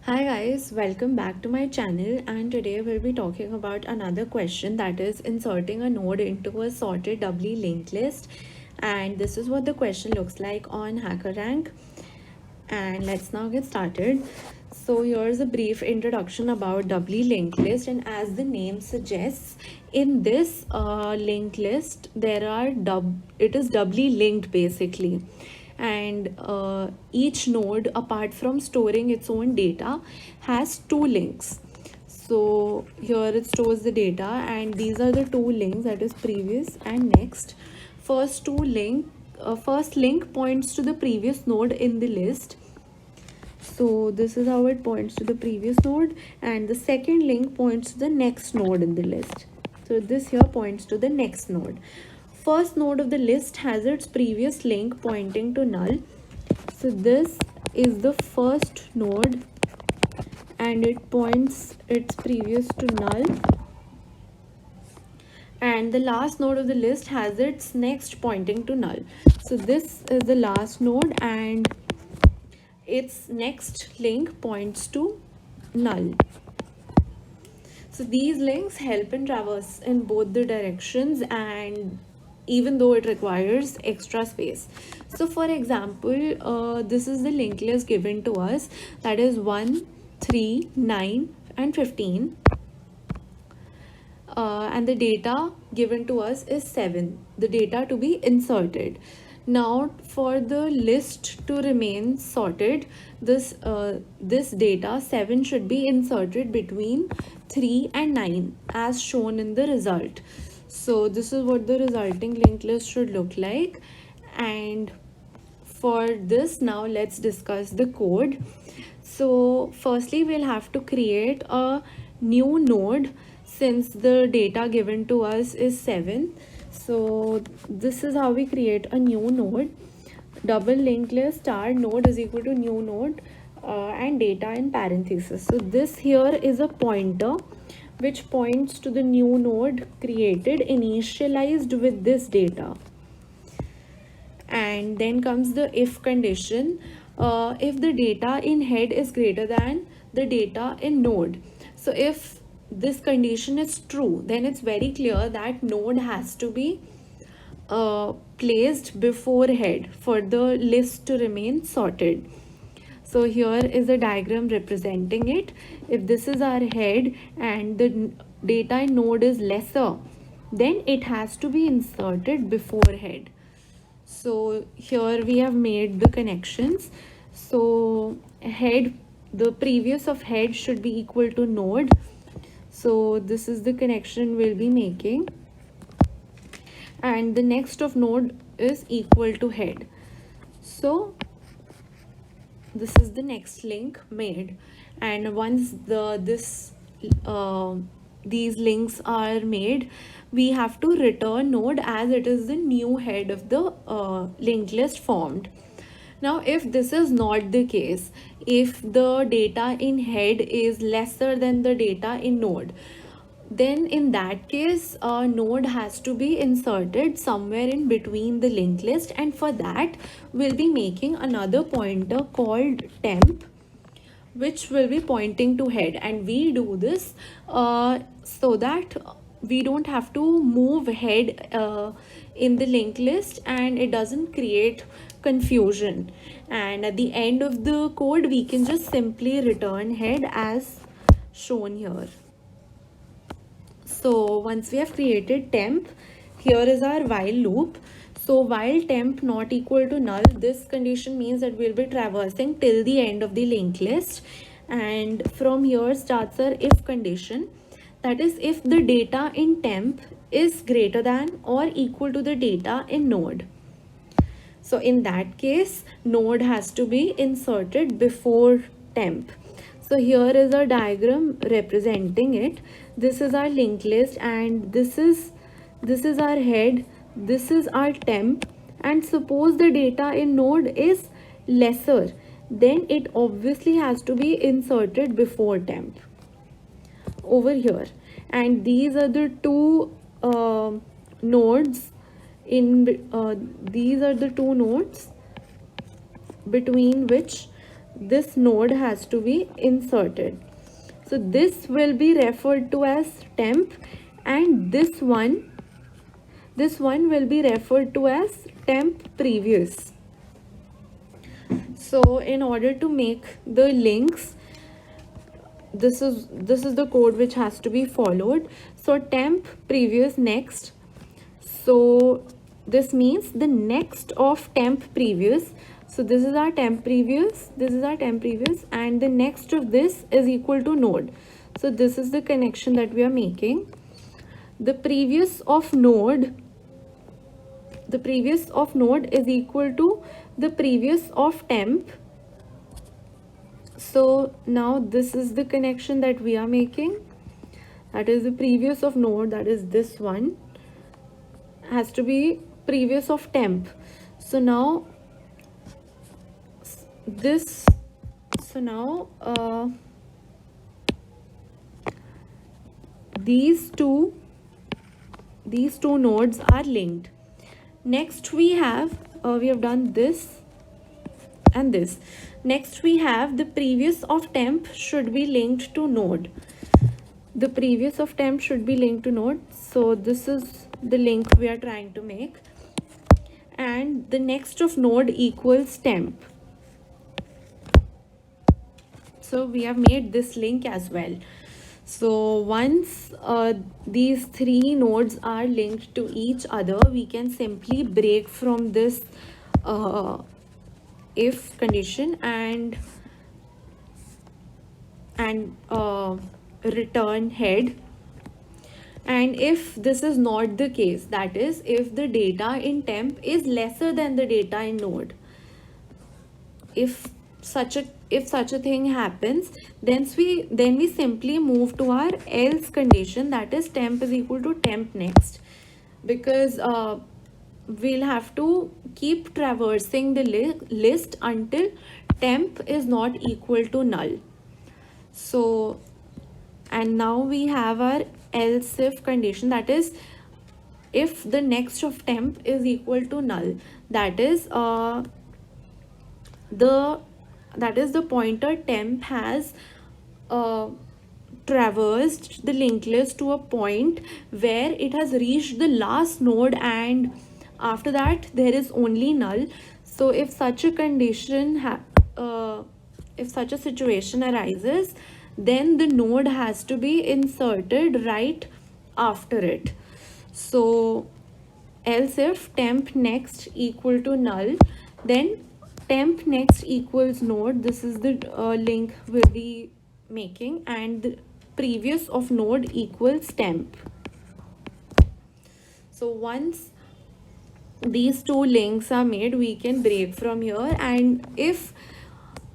Hi guys, welcome back to my channel, and today we'll be talking about another question, that is inserting a node into a sorted doubly linked list. And this is what the question looks like on HackerRank. And let's now get started. So here's a brief introduction about doubly linked list, and as the name suggests, in this linked list it is doubly linked basically. And each node, apart from storing its own data, has two links. So here it stores the data, and these are the two links, that is previous and next. First link points to the previous node in the list. So this is how it points to the previous node, and the second link points to the next node in the list. So this here points to the next node. First node of the list has its previous link pointing to null. So this is the first node and it points its previous to null. And the last node of the list has its next pointing to null. So this is the last node and its next link points to null. So these links help in traverse in both the directions, and even though it requires extra space. So for example, this is the linked list given to us, that is 1, 3, 9 and 15. And the data given to us is 7, the data to be inserted. Now for the list to remain sorted, this data 7 should be inserted between 3 and 9 as shown in the result. So this is what the resulting linked list should look like. And for this, now let's discuss the code. So firstly, we'll have to create a new node since the data given to us is 7. So this is how we create a new node. Double linked list star node is equal to new node and data in parentheses. So this here is a pointer which points to the new node created, initialized with this data. And then comes the if condition. If the data in head is greater than the data in node. So if this condition is true, then it's very clear that node has to be placed before head for the list to remain sorted. So here is a diagram representing it. If this is our head and the data in node is lesser, then it has to be inserted before head. So here we have made the connections. So head, the previous of head should be equal to node. So this is the connection we'll be making. And the next of node is equal to head. So this is the next link made. And once these links are made, we have to return node as it is the new head of the linked list formed. Now if this is not the case, if the data in head is lesser than the data in node, then in that case a node has to be inserted somewhere in between the linked list, and for that we'll be making another pointer called temp which will be pointing to head. And we do this so that we don't have to move head in the linked list and it doesn't create confusion. And at the end of the code we can just simply return head as shown here. So once we have created temp, here is our while loop. So while temp not equal to null, this condition means that we'll be traversing till the end of the linked list. And from here starts our if condition. That is, if the data in temp is greater than or equal to the data in node. So in that case, node has to be inserted before temp. So here is a diagram representing it. This is our linked list and this is our head, this is our temp, and suppose the data in node is lesser, then it obviously has to be inserted before temp over here. And these are the two nodes in these are the two nodes between which this node has to be inserted. So this will be referred to as temp, and this one will be referred to as temp previous. So in order to make the links, this is the code which has to be followed. So temp previous next, so this means the next of temp previous. So this is our temp previous, this is our temp previous, and the next of this is equal to node. So this is the connection that we are making. The previous of node is equal to the previous of temp. So now this is the connection that we are making, that is the previous of node, that is this one, has to be previous of temp. So now this so now these two nodes are linked. Next we have done this and this. Next we have the previous of temp should be linked to node. The previous of temp should be linked to node. So this is the link we are trying to make, and the next of node equals temp. So we have made this link as well. So once these three nodes are linked to each other, we can simply break from this if condition and return head. And if this is not the case, that is if the data in temp is lesser than the data in node, if such a thing happens, then we simply move to our else condition, that is temp is equal to temp next, because we'll have to keep traversing the list until temp is not equal to null. So, and now we have our else if condition, that is if the next of temp is equal to null, that is the pointer temp has traversed the linked list to a point where it has reached the last node, and after that there is only null. So if such a condition if such a situation arises, then the node has to be inserted right after it. So else if temp next equal to null, then temp next equals node, this is the link we'll be making, and the previous of node equals temp. So once these two links are made, we can break from here, and if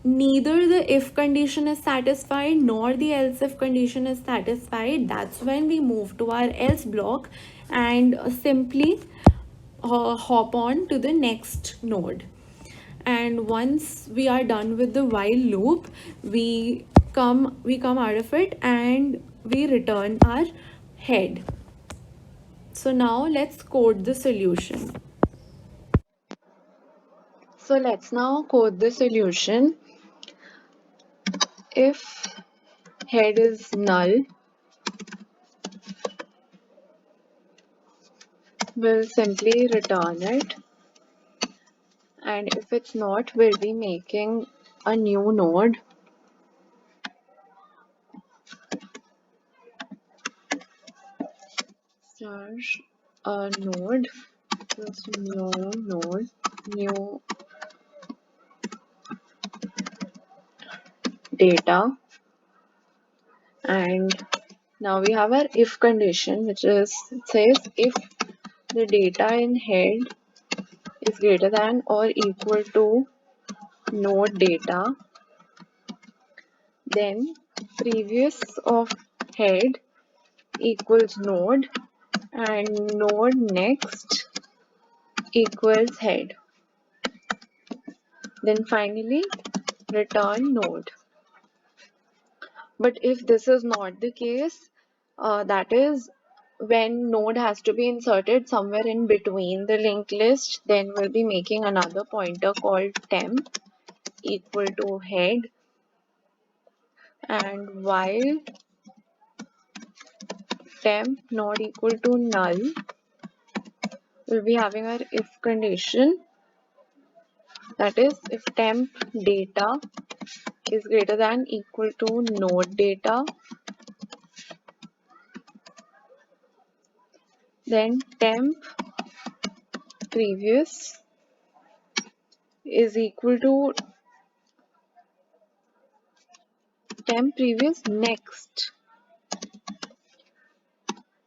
neither the if condition is satisfied nor the else if condition is satisfied, that's when we move to our else block and simply hop on to the next node. And once we are done with the while loop, we come out of it and we return our head. So now let's code the solution. So let's now code the solution. If head is null, we'll simply return it, and if it's not, we'll be making a new node. Slash a node plus new node, new data, and now we have our if condition, which is, it says if the data in head is greater than or equal to node data, then previous of head equals node and node next equals head. Then finally return node. But if this is not the case, that is when node has to be inserted somewhere in between the linked list, then we'll be making another pointer called temp equal to head, and while temp not equal to null, we'll be having our if condition, that is if temp data is greater than equal to node data, then temp previous is equal to temp previous next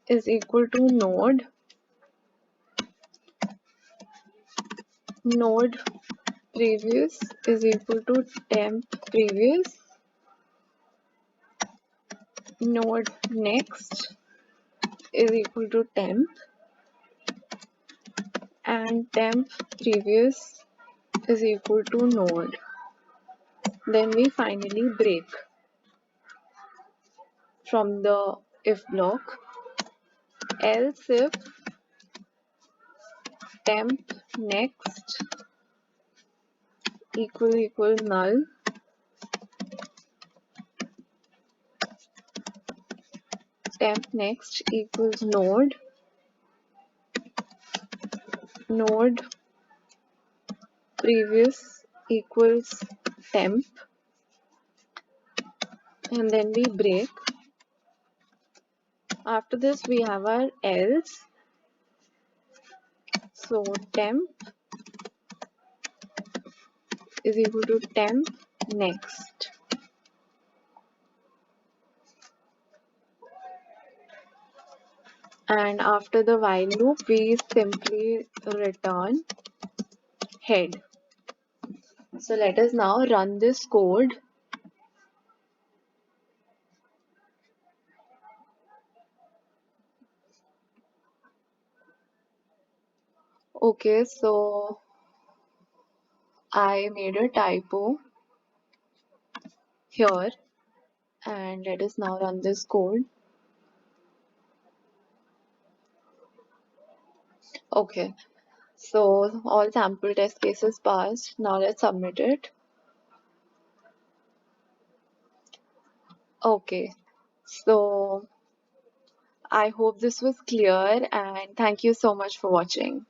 is equal to node previous is equal to temp previous, node next is equal to temp, and temp previous is equal to node. Then we finally break from the if block, else if temp next equal null, temp next equals node previous equals temp, and then we break. After this we have our else, so temp is equal to temp next, and after the while loop we simply return head. So let us now run this code. Okay, so I made a typo here, and let us now run this code. Okay, so all sample test cases passed. Now let's submit it. Okay, so I hope this was clear, and thank you so much for watching.